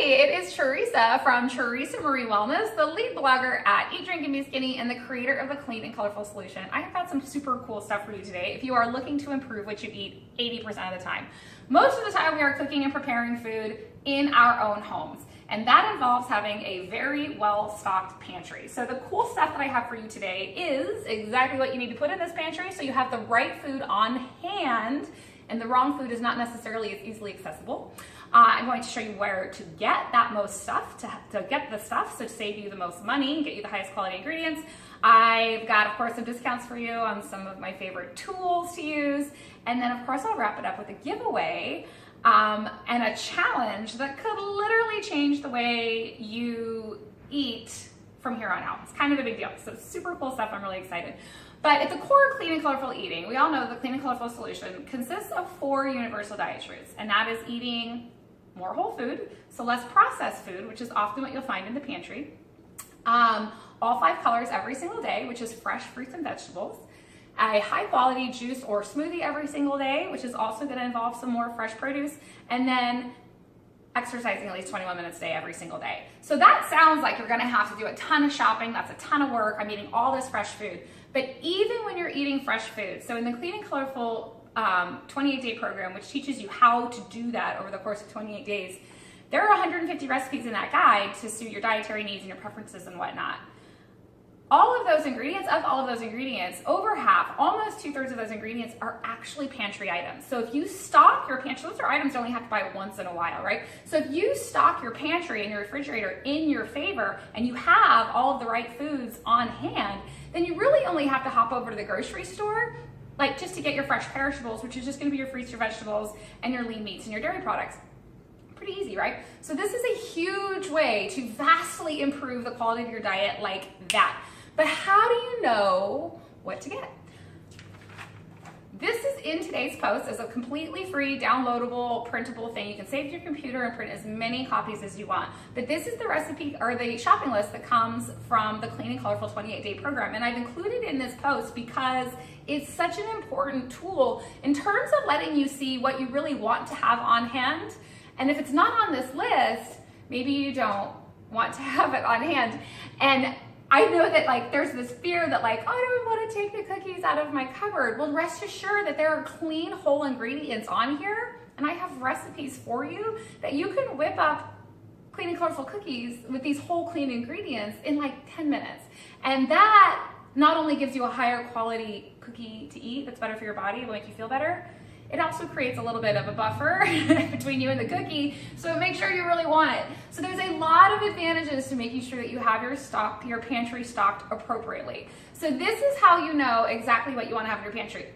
it is Teresa from Teresa Marie Wellness, the lead blogger at Eat, Drink, and Be Skinny and the creator of the Clean and Colorful Solution. I have got some super cool stuff for you today if you are looking to improve what you eat 80% of the time. Most of the time we are cooking and preparing food in our own homes, and that involves having a very well-stocked pantry. So the cool stuff that I have for you today is exactly what you need to put in this pantry so you have the right food on hand and the wrong food is not necessarily as easily accessible. I'm going to show you where to get that most stuff, to get the stuff, so to save you the most money and get you the highest quality ingredients. I've got, of course, some discounts for you on some of my favorite tools to use. And then, of course, I'll wrap it up with a giveaway and a challenge that could literally change the way you eat from here on out. It's kind of a big deal. So super cool stuff. I'm really excited. But at the core of clean and colorful eating, we all know the Clean and Colorful Solution consists of 4 universal diet truths, and that is eating more whole food, so less processed food, which is often what you'll find in the pantry. All 5 colors every single day, which is fresh fruits and vegetables. A high quality juice or smoothie every single day, which is also going to involve some more fresh produce. And then exercising at least 21 minutes a day every single day. So that sounds like you're going to have to do a ton of shopping. That's a ton of work. I'm eating all this fresh food. But even when you're eating fresh food, so in the Clean and Colorful 28-day program, which teaches you how to do that over the course of 28 days, there are 150 recipes in that guide to suit your dietary needs and your preferences and whatnot. All of those ingredients, over half, almost 2/3 of those ingredients are actually pantry items. So if you stock your pantry, those are items you only have to buy once in a while, right? So if you stock your pantry and your refrigerator in your favor and you have all of the right foods on hand, then you really only have to hop over to the grocery store, like just to get your fresh perishables, which is just gonna be your fruits, your vegetables, and your lean meats and your dairy products. Pretty easy, right? So this is a huge way to vastly improve the quality of your diet like that. But how do you know what to get? This is in today's post as a completely free, downloadable, printable thing. You can save to your computer and print as many copies as you want. But this is the recipe or the shopping list that comes from the Clean and Colorful 28-day program. And I've included in this post because it's such an important tool in terms of letting you see what you really want to have on hand. And if it's not on this list, maybe you don't want to have it on hand. And I know that there's this fear that I don't want to take the cookies out of my cupboard. Well, rest assured that there are clean, whole ingredients on here, and I have recipes for you that you can whip up clean and colorful cookies with these whole clean ingredients in 10 minutes. And that not only gives you a higher quality cookie to eat that's better for your body, will make you feel better, it also creates a little bit of a buffer between you and the cookie, so make sure you really want it. So there's a lot of advantages to making sure that you have your pantry stocked appropriately. So this is how you know exactly what you want to have in your pantry.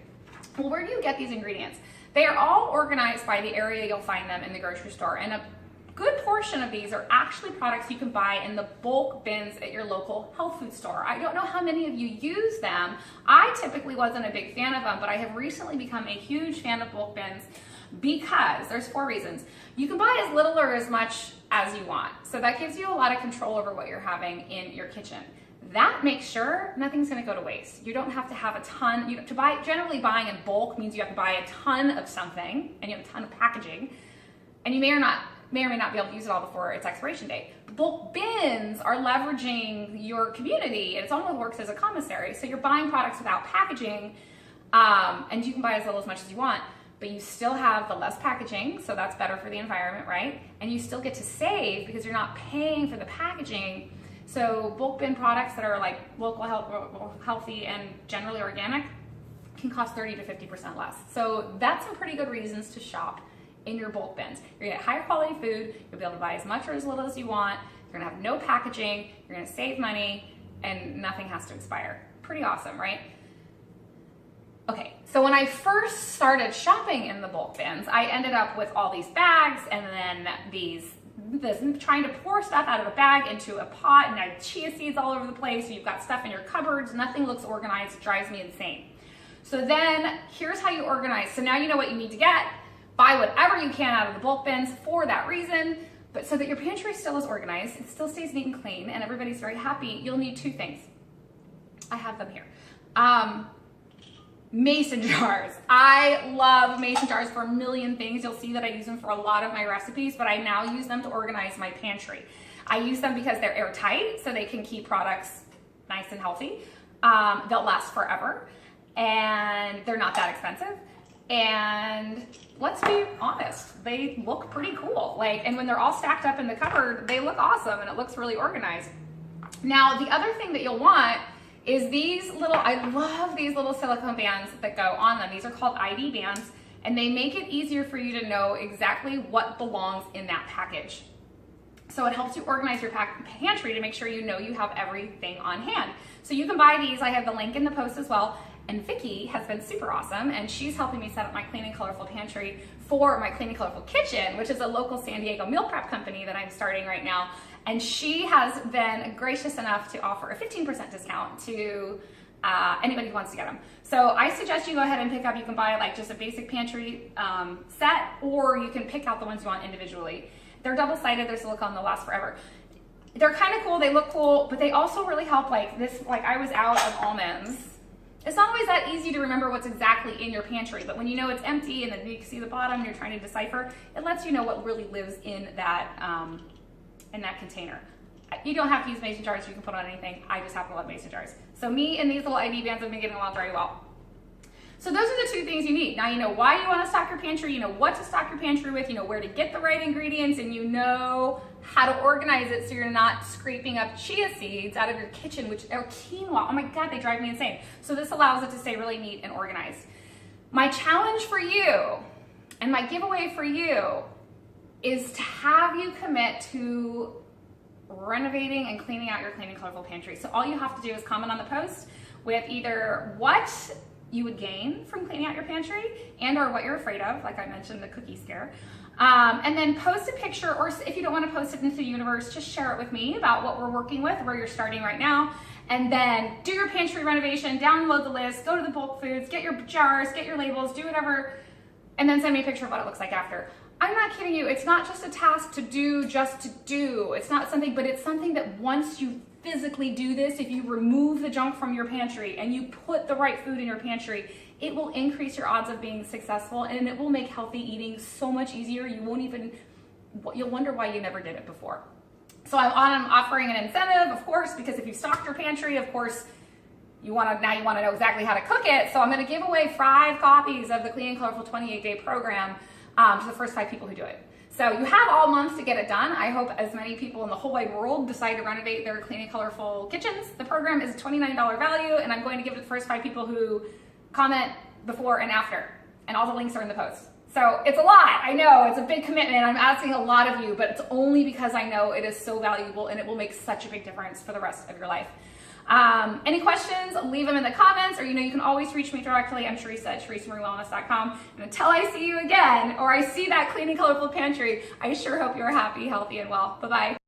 Well, where do you get these ingredients? They are all organized by the area you'll find them in the grocery store, and a good portion of these are actually products you can buy in the bulk bins at your local health food store. I don't know how many of you use them. I typically wasn't a big fan of them, but I have recently become a huge fan of bulk bins because there's 4 reasons. You can buy as little or as much as you want. So that gives you a lot of control over what you're having in your kitchen. That makes sure nothing's gonna go to waste. You don't have to have a ton. Generally buying in bulk means you have to buy a ton of something and you have a ton of packaging, and you may or may not be able to use it all before its expiration date. Bulk bins are leveraging your community. It almost works as a commissary. So you're buying products without packaging, and you can buy as little as much as you want, but you still have the less packaging, so that's better for the environment, right? And you still get to save because you're not paying for the packaging. So bulk bin products that are local, healthy, and generally organic can cost 30 to 50% less. So that's some pretty good reasons to shop in your bulk bins. You're gonna get higher quality food, you'll be able to buy as much or as little as you want, you're gonna have no packaging, you're gonna save money, and nothing has to expire. Pretty awesome, right? Okay, so when I first started shopping in the bulk bins, I ended up with all these bags and then trying to pour stuff out of a bag into a pot, and I had chia seeds all over the place, you've got stuff in your cupboards, nothing looks organized, it drives me insane. So then here's how you organize. So now you know what you need to get. Buy whatever you can out of the bulk bins for that reason, but so that your pantry still is organized, it still stays neat and clean, and everybody's very happy, you'll need 2 things. I have them here. Mason jars. I love mason jars for a million things. You'll see that I use them for a lot of my recipes, but I now use them to organize my pantry. I use them because they're airtight, so they can keep products nice and healthy. They'll last forever, and they're not that expensive. And let's be honest, they look pretty cool. And when they're all stacked up in the cupboard, they look awesome and it looks really organized. Now, the other thing that you'll want is these little, I love these little silicone bands that go on them. These are called ID bands, and they make it easier for you to know exactly what belongs in that package. So it helps you organize your pantry to make sure you know you have everything on hand. So you can buy these. I have the link in the post as well. And Vicki has been super awesome, and she's helping me set up my Clean and Colorful pantry for my Clean and Colorful Kitchen, which is a local San Diego meal prep company that I'm starting right now. And she has been gracious enough to offer a 15% discount to anybody who wants to get them. So I suggest you go ahead and pick up. You can buy like just a basic pantry set, or you can pick out the ones you want individually. They're double-sided, they're silicone, they'll last forever. They're kind of cool, they look cool, but they also really help like I was out of almonds. It's not always that easy to remember what's exactly in your pantry, but when you know it's empty and then you can see the bottom and you're trying to decipher, it lets you know what really lives in that container. You don't have to use mason jars, you can put on anything. I just happen to love mason jars. So me and these little ID bands have been getting along very well. So those are the two things you need. Now you know why you want to stock your pantry, you know what to stock your pantry with, you know where to get the right ingredients, and you know how to organize it so you're not scraping up chia seeds out of your kitchen, or quinoa. Oh my God, they drive me insane. So this allows it to stay really neat and organized. My challenge for you and my giveaway for you is to have you commit to renovating and cleaning out your Clean and Colorful pantry. So all you have to do is comment on the post with either what you would gain from cleaning out your pantry and or what you're afraid of, like I mentioned, the cookie scare. And then post a picture, or if you don't want to post it into the universe, just share it with me about what we're working with, where you're starting right now. And then do your pantry renovation, download the list, go to the bulk foods, get your jars, get your labels, do whatever, and then send me a picture of what it looks like after. I'm not kidding you. It's not just a task to do just to do. It's not something, but it's something that once you physically do this, if you remove the junk from your pantry and you put the right food in your pantry, it will increase your odds of being successful, and it will make healthy eating so much easier. You'll wonder why you never did it before. So I'm offering an incentive, of course, because if you stocked your pantry, of course, now you want to know exactly how to cook it. So I'm going to give away 5 copies of the Clean and Colorful 28-day program to the first 5 people who do it. So you have all month to get it done. I hope as many people in the whole wide world decide to renovate their Clean and Colorful kitchens. The program is a $29 value, and I'm going to give it to the first 5 people who comment before and after. And all the links are in the post. So it's a lot. I know it's a big commitment. I'm asking a lot of you, but it's only because I know it is so valuable and it will make such a big difference for the rest of your life. Any questions, leave them in the comments, or you can always reach me directly. I'm Teresa at teresamarieWellness.com. And until I see you again, or I see that Clean and Colorful pantry, I sure hope you're happy, healthy, and well. Bye-bye.